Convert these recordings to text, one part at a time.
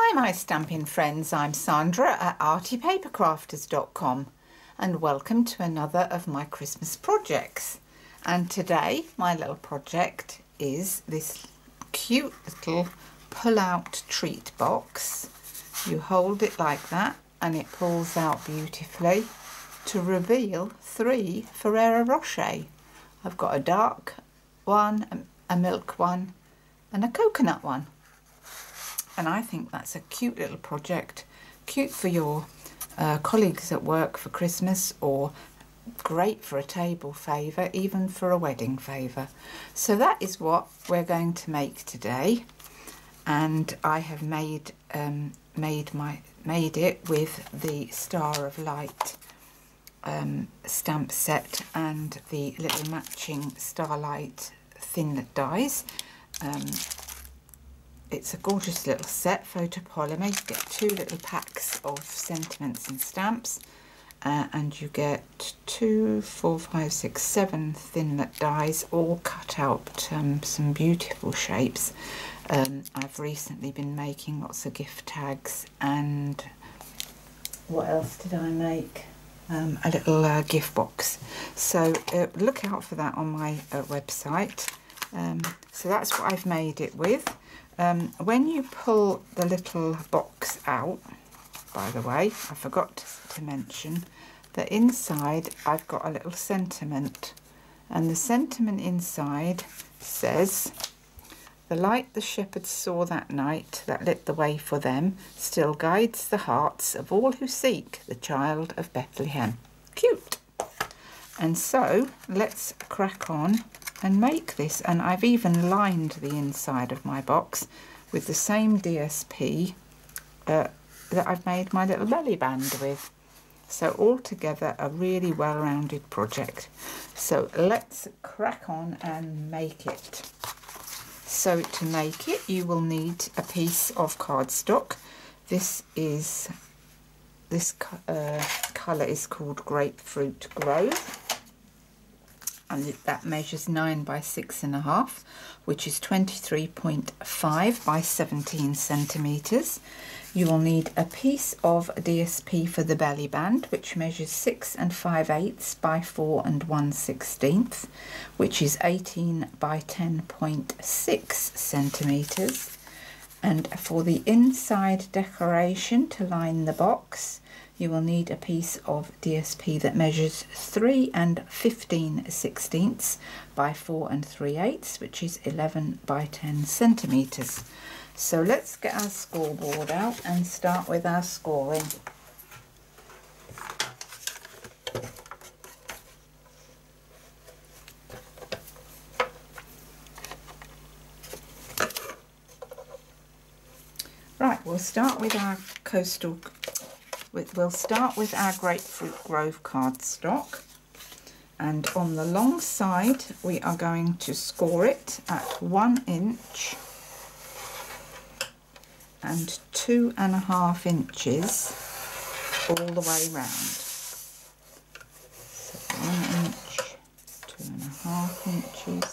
Hi my stamping friends, I'm Sandra at artypapercrafters.com and welcome to another of my Christmas projects. And today my little project is this cute little pull-out treat box. You hold it like that and it pulls out beautifully to reveal 3 Ferrero Rocher. I've got a dark one, a milk one and a coconut one. And I think that's a cute little project, cute for your colleagues at work for Christmas, or great for a table favour, even for a wedding favour. So that is what we're going to make today, and I have made it with the Star of Light stamp set and the little matching Starlight thinlet dies. It's a gorgeous little set, photopolymer. You get 2 little packs of sentiments and stamps, and you get 2, 4, 5, 6, 7 thinlet dies, all cut out some beautiful shapes. I've recently been making lots of gift tags, and what else did I make? A little gift box. So look out for that on my website. So that's what I've made it with. When you pull the little box out, by the way, I forgot to mention that inside I've got a little sentiment, and the sentiment inside says, "The light the shepherds saw that night that lit the way for them still guides the hearts of all who seek the child of Bethlehem." Cute! And so let's crack on and make this, and I've even lined the inside of my box with the same DSP that I've made my little belly band with. So altogether a really well-rounded project. So let's crack on and make it. So to make it you will need a piece of cardstock. This colour is called Grapefruit Grove, and that measures 9 by 6.5, which is 23.5 by 17 centimetres. You will need a piece of DSP for the belly band, which measures 6 5/8 by 4 1/16, which is 18 by 10.6 centimetres. And for the inside decoration to line the box, you will need a piece of DSP that measures 3 15/16 by 4 3/8, which is 11 by 10 centimetres. So let's get our scoreboard out and start with our scoring. Right, we'll start with our We'll start with our Grapefruit Grove cardstock, and on the long side we are going to score it at 1 inch and 2.5 inches all the way round. So 1 inch, 2.5 inches.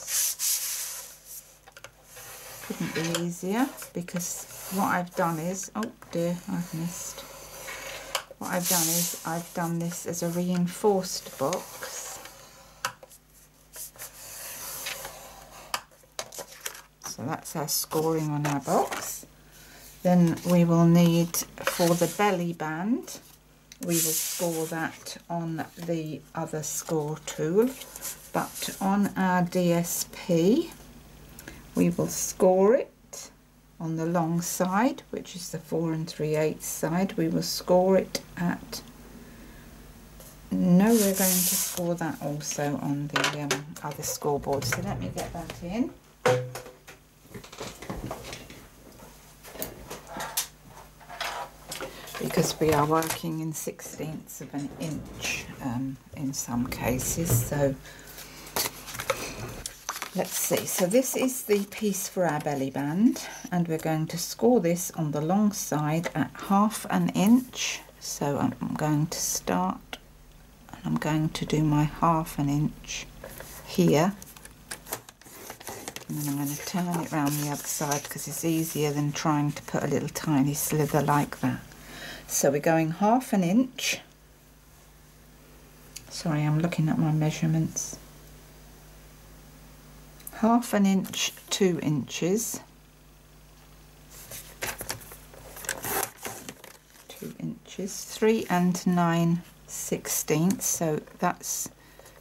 Couldn't be easier, because what I've done is, oh dear, I've missed. What I've done is I've done this as a reinforced box. So that's our scoring on our box. Then we will need, for the belly band, we will score that on the other score tool, but on our DSP we will score it on the long side, which is the 4 3/8 side. We will score it at, no, we're going to score that also on the other scoreboard. So let me get that in. Because we are working in 1/16 of an inch in some cases. So let's see, so this is the piece for our belly band, and we're going to score this on the long side at 1/2 inch. So I'm going to start, and I'm going to do my 1/2 inch here, And then I'm going to turn it round the other side because it's easier than trying to put a little tiny slither like that. So we're going 1/2 inch. Sorry, I'm looking at my measurements. 1/2 inch, 2 inches. 2 inches, 3 9/16. So that's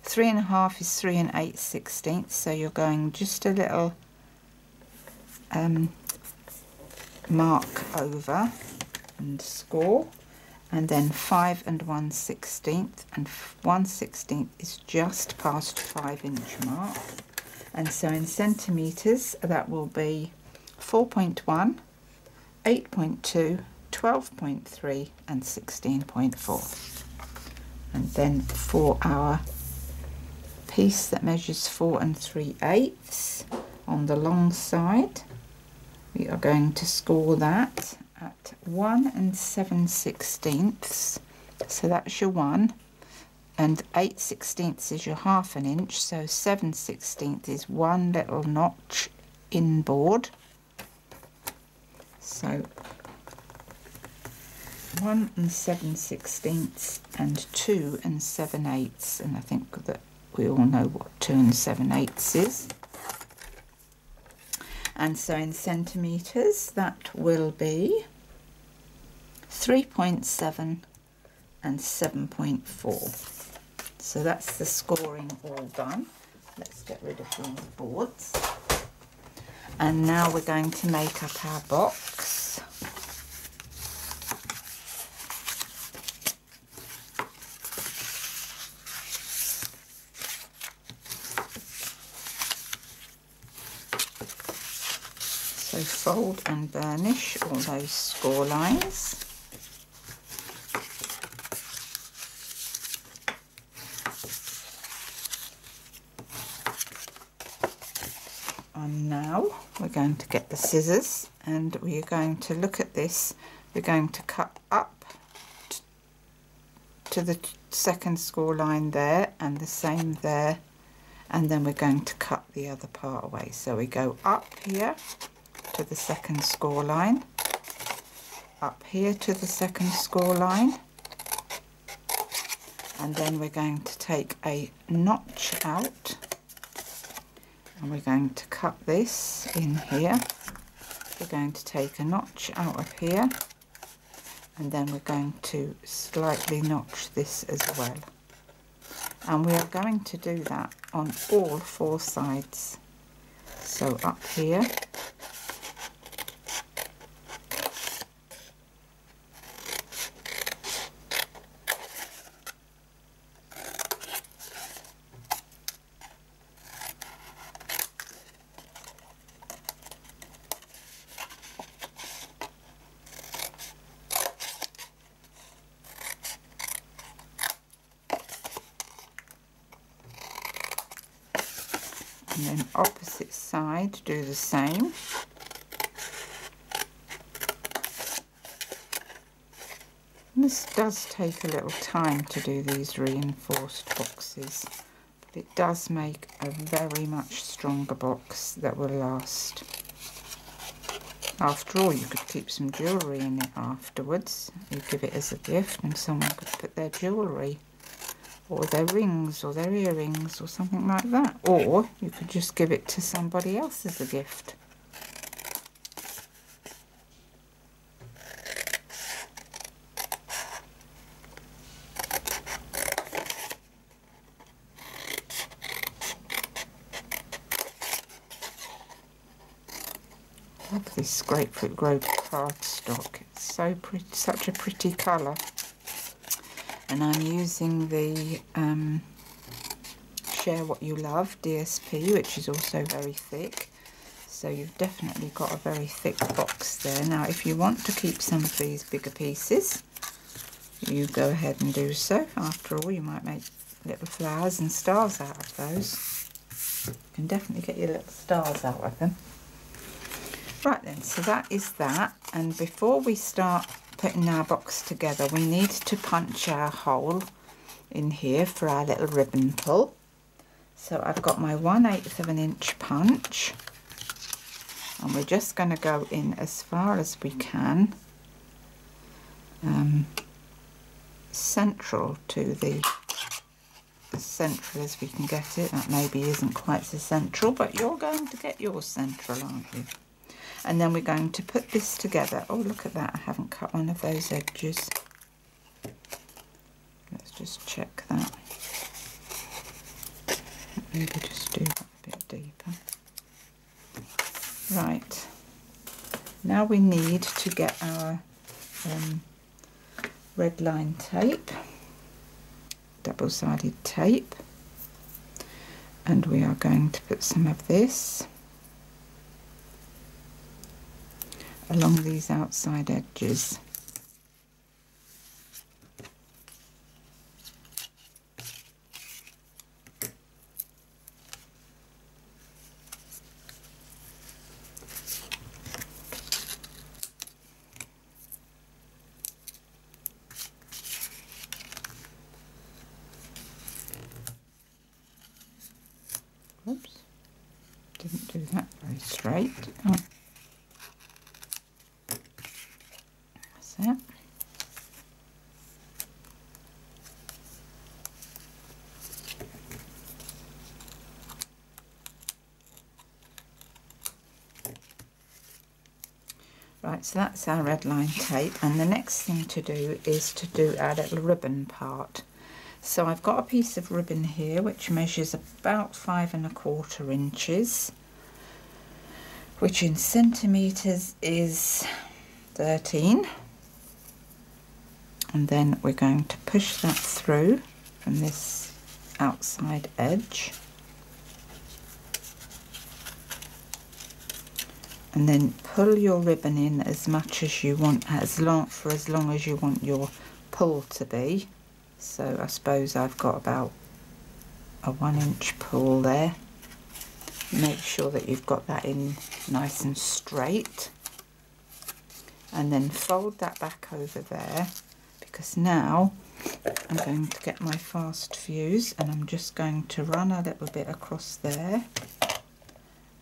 3 1/2 is 3 8/16. So you're going just a little mark over and score, and then 5 1/16, and 1/16 is just past 5 inch mark. And so in centimetres that will be 4.1, 8.2, 12.3 and 16.4. And then for our piece that measures 4 3/8 on the long side, we are going to score that at 1 7/16. So that's your 1, and 8/16 is your 1/2 inch, so 7/16 is one little notch inboard. So 1 7/16 and 2 7/8, and I think that we all know what 2 7/8 is. And so in centimetres that will be 3.7 and 7.4. So that's the scoring all done. Let's get rid of these boards. And now we're going to make up our box. So fold and burnish all those score lines. And now we're going to get the scissors and we're going to look at this. We're going to cut up to the second score line there and the same there, and then we're going to cut the other part away. So we go up here to the second score line, up here to the second score line, and then we're going to take a notch out and we're going to cut this in here. We're going to take a notch out of here, and then we're going to slightly notch this as well. And we are going to do that on all 4 sides. So up here, and then opposite side do the same. And this does take a little time to do these reinforced boxes, but it does make a very much stronger box that will last. After all, you could keep some jewellery in it afterwards. You give it as a gift and someone could put their jewellery or their rings or their earrings or something like that, or you could just give it to somebody else as a gift. Love this Grapefruit Grove cardstock. It's so pretty, such a pretty colour. And I'm using the Share What You Love DSP, which is also very thick. So you've definitely got a very thick box there. Now, if you want to keep some of these bigger pieces, you go ahead and do so. After all, you might make little flowers and stars out of those. You can definitely get your little stars out of them. Right then, so that is that. And before we start putting our box together, we need to punch our hole in here for our little ribbon pull. So I've got my 1/8 of an inch punch, and we're just going to go in as far as we can, central to the, as central as we can get it. That maybe isn't quite so central, but you're going to get yours central, aren't you? And then we're going to put this together. Oh, look at that, I haven't cut one of those edges. Let's just check that. Maybe just do that a bit deeper. Right, now we need to get our red line tape, double-sided tape, and we are going to put some of this along these outside edges. Oops, didn't do that very straight. Oh. That's it. Right, so that's our red line tape, and the next thing to do is to do our little ribbon part. So I've got a piece of ribbon here which measures about 5 1/4 inches, which in centimetres is 13. And then we're going to push that through from this outside edge. And then pull your ribbon in as much as you want, for as long as you want your pull to be. So I suppose I've got about a 1 inch pull there. Make sure that you've got that in nice and straight. And then fold that back over there, because now I'm going to get my fast fuse and I'm just going to run a little bit across there.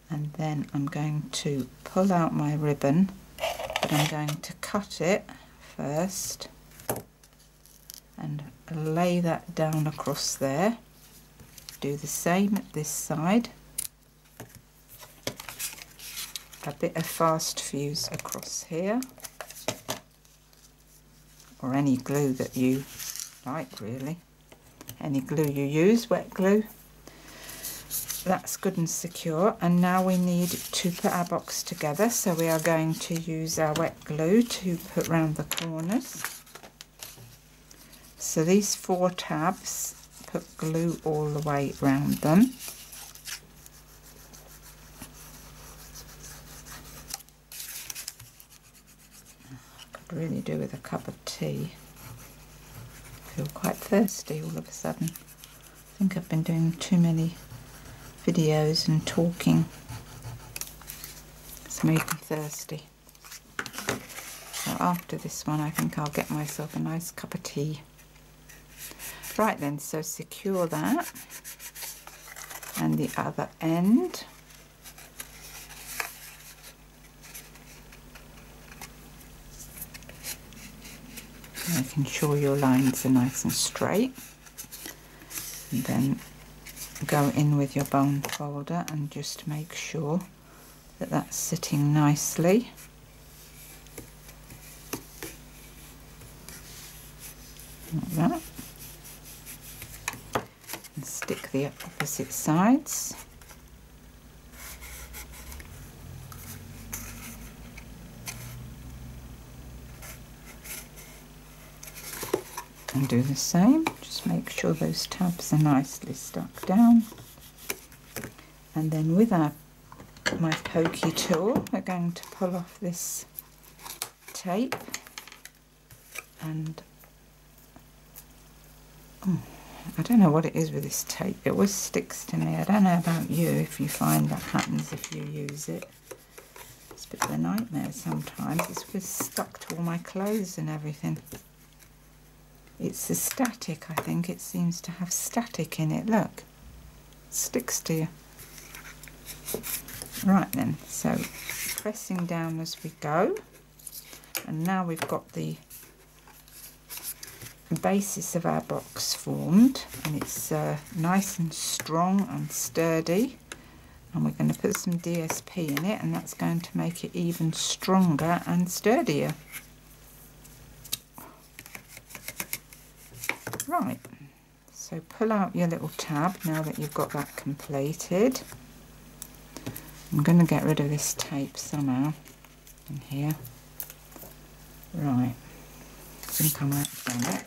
And then I'm going to pull out my ribbon, but I'm going to cut it first and lay that down across there. Do the same at this side. A bit of fast fuse across here, or any glue that you like, really. Any glue you use, wet glue. That's good and secure, and now we need to put our box together, so we are going to use our wet glue to put round the corners. So these 4 tabs, put glue all the way round them. I could really do with a cup of tea. I feel quite thirsty all of a sudden. I think I've been doing too many videos and talking. It's made me thirsty. So after this one I think I'll get myself a nice cup of tea. Right then, so secure that, and the other end. Making sure your lines are nice and straight. And then go in with your bone folder and just make sure that that's sitting nicely. Like that. And stick the opposite sides. And do the same. Just make sure those tabs are nicely stuck down. And then with my pokey tool, we're going to pull off this tape, and I don't know what it is with this tape. It always sticks to me. I don't know about you, if you find that happens if you use it. It's a bit of a nightmare sometimes. It's just stuck to all my clothes and everything. It's the static, I think. It seems to have static in it. Look, it sticks to you. Right then, so pressing down as we go. And now we've got the basis of our box formed, and it's nice and strong and sturdy. And we're going to put some DSP in it, and that's going to make it even stronger and sturdier. Right, so pull out your little tab now that you've got that completed. I'm going to get rid of this tape somehow in here. Right, I think I might have done it.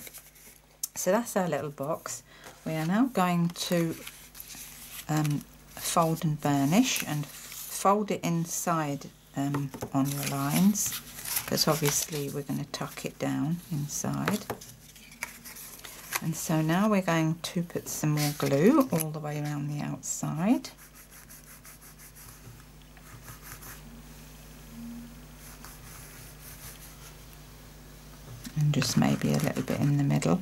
So that's our little box. We are now going to fold and burnish, and fold it inside on your lines, because obviously we're going to tuck it down inside. And so now we're going to put some more glue all the way around the outside. And just maybe a little bit in the middle.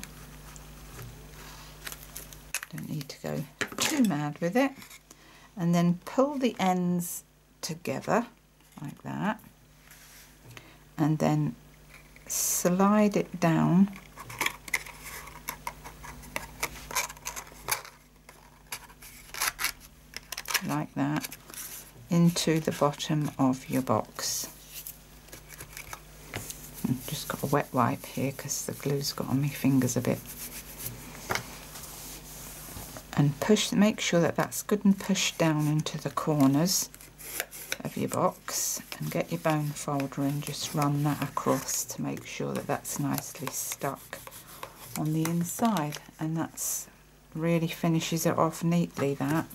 Don't need to go too mad with it. And then pull the ends together like that. And then slide it down like that into the bottom of your box. I've just got a wet wipe here because the glue's got on my fingers a bit. And make sure that that's good and pushed down into the corners of your box, and get your bone folder and just run that across to make sure that that's nicely stuck on the inside. And that's really finishes it off neatly, that,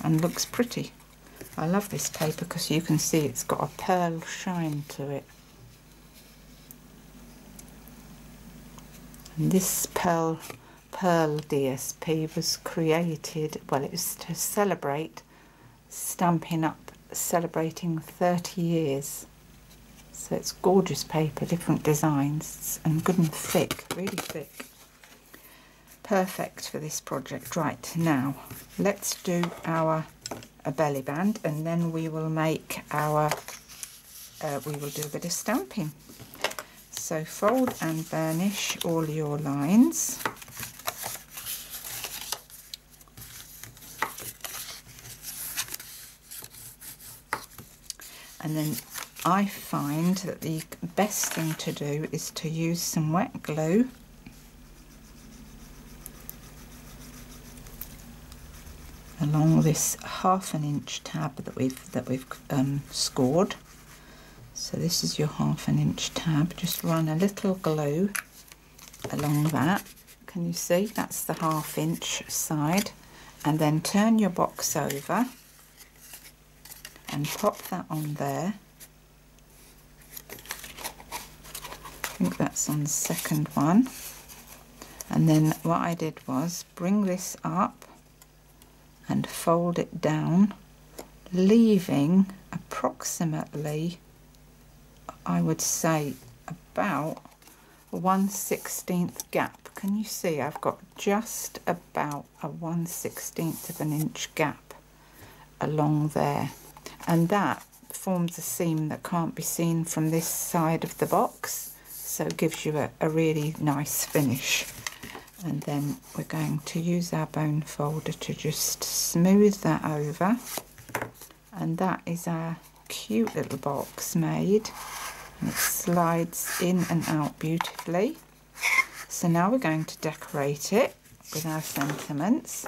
and looks pretty. I love this paper because you can see it's got a pearl shine to it. And this pearl DSP was created, well, it was to celebrate Stampin' Up! Celebrating 30 years. So it's gorgeous paper, different designs, and good and thick, really thick. Perfect for this project. Right, now let's do our belly band, and then we will make our, we will do a bit of stamping. So fold and burnish all your lines. And then I find that the best thing to do is to use some wet glue along this 1/2 inch tab that we've scored. So this is your 1/2 inch tab. Just run a little glue along that. Can you see? That's the 1/2 inch side. And then turn your box over and pop that on there. I think that's on the second one. And then what I did was bring this up and fold it down, leaving approximately, I would say, about a 1/16 gap. Can you see? I've got just about a 1/16 of an inch gap along there. And that forms a seam that can't be seen from this side of the box, so it gives you a really nice finish. And then we're going to use our bone folder to just smooth that over, and that is our cute little box made, and it slides in and out beautifully. So now we're going to decorate it with our sentiments.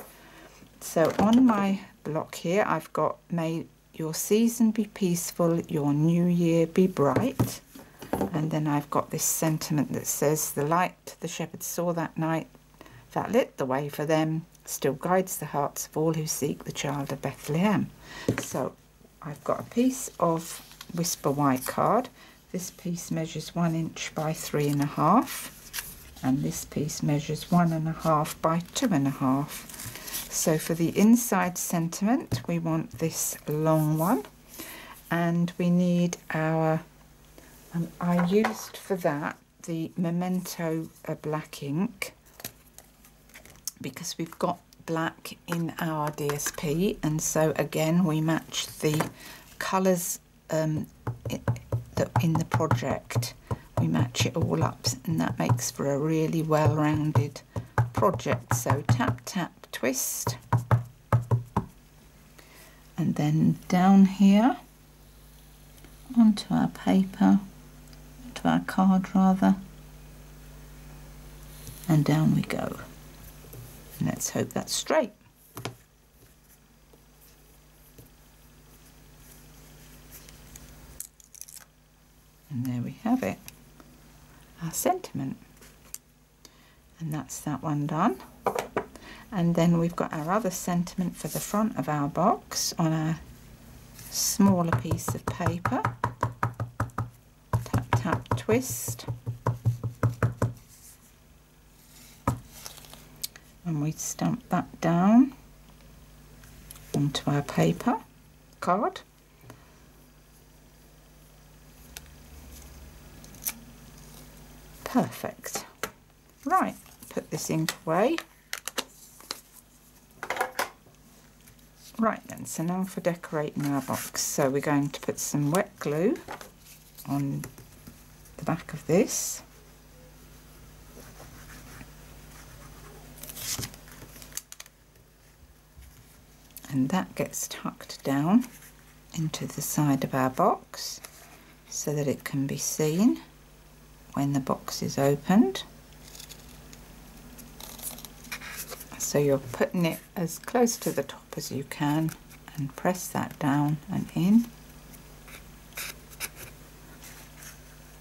So on my block here I've got made your season be peaceful, your new year be bright. And then I've got this sentiment that says, the light the shepherds saw that night that lit the way for them still guides the hearts of all who seek the child of Bethlehem. So I've got a piece of Whisper White card. This piece measures 1 inch by 3.5, and this piece measures 1.5 by 2.5. So for the inside sentiment, we want this long one, and we need our, I used for that the Memento black ink, because we've got black in our DSP, and so again we match the colours that in the project we match it all up, and that makes for a really well-rounded project. So tap, tap, twist, and then down here onto our paper, onto our card rather, and down we go. And let's hope that's straight. And there we have it, our sentiment. And that's that one done. And then we've got our other sentiment for the front of our box on a smaller piece of paper. Tap, tap, twist. And we stamp that down onto our paper card. Perfect. Right, put this ink away. Right then, so now for decorating our box. So we're going to put some wet glue on the back of this. And that gets tucked down into the side of our box so that it can be seen when the box is opened. So you're putting it as close to the top as you can and press that down and in.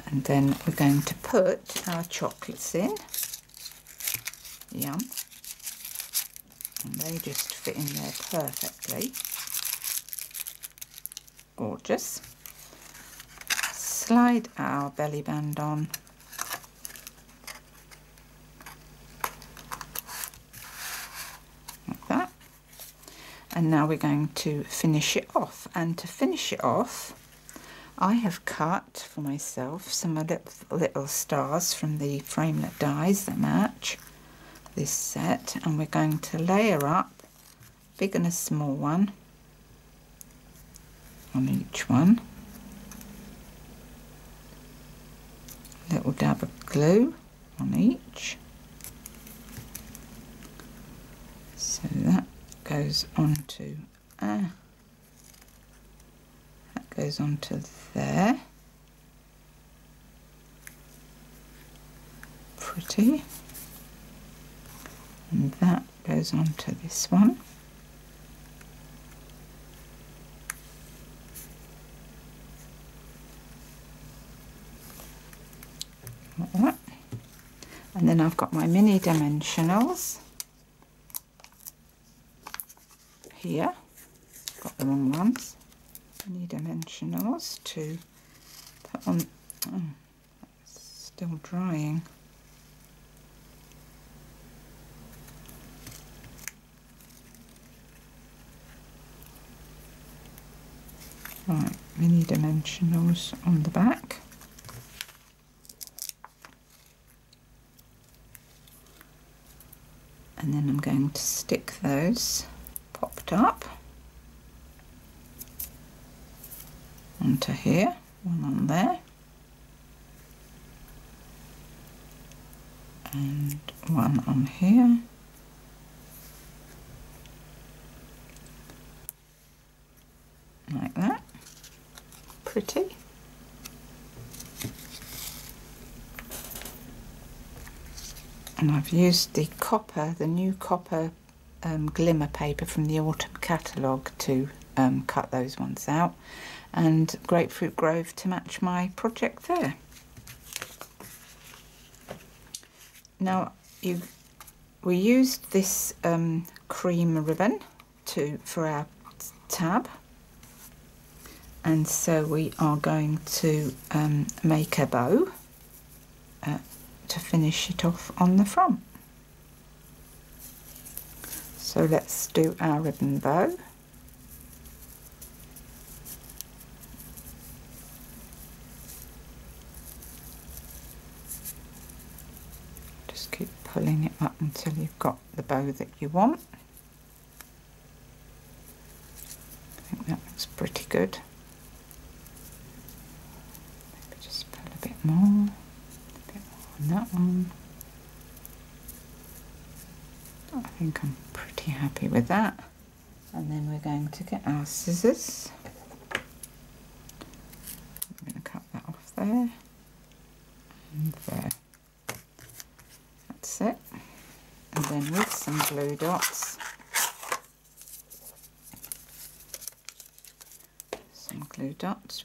And then we're going to put our chocolates in. Yum. And they just fit in there perfectly. Gorgeous. Slide our belly band on. Like that. And now we're going to finish it off. And to finish it off, I have cut for myself some little stars from the framelit dies that match this set, and we're going to layer up big and a small one on each one. Little dab of glue on each. So that goes onto that goes onto there. Pretty. And that goes on to this one. Like that. And then I've got my mini dimensionals here. Got the wrong ones. Mini dimensionals to put on. Oh, it's still drying. Right, mini dimensionals on the back. And then I'm going to stick those popped up onto here, one on there, and one on here. Like that. Pretty. And I've used the copper, the new copper glimmer paper from the autumn catalogue to cut those ones out, and Grapefruit Grove to match my project there. Now we used this cream ribbon for our tab. And so we are going to make a bow to finish it off on the front. So let's do our ribbon bow. Just keep pulling it up until you've got the bow that you want. I think that looks pretty good. more, a bit more on that one. I think I'm pretty happy with that. And then we're going to get our scissors. I'm going to cut that off there and there. That's it. And then with some glue dots,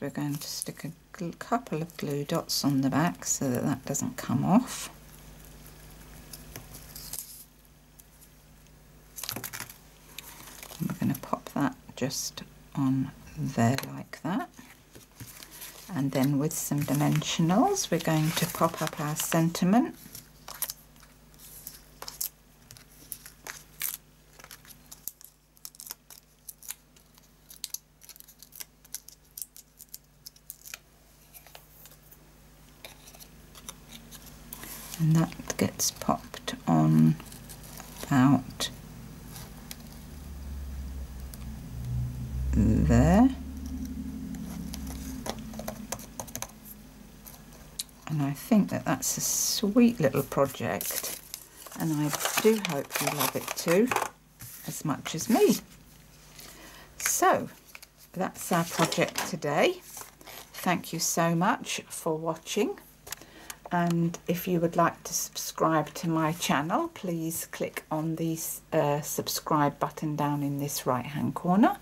we're going to stick a couple of glue dots on the back so that that doesn't come off. And we're going to pop that just on there like that. And then with some dimensionals, we're going to pop up our sentiment. And that gets popped on about there. And I think that that's a sweet little project, and I do hope you love it too, as much as me. So that's our project today. Thank you so much for watching. And if you would like to subscribe to my channel, please click on the subscribe button down in this right hand corner.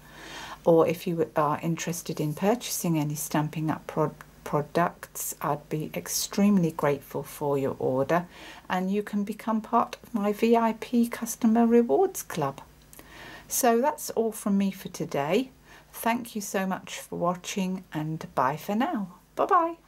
Or if you are interested in purchasing any Stampin' Up! Products, I'd be extremely grateful for your order, and you can become part of my VIP customer rewards club. So that's all from me for today. Thank you so much for watching, and bye for now. Bye bye.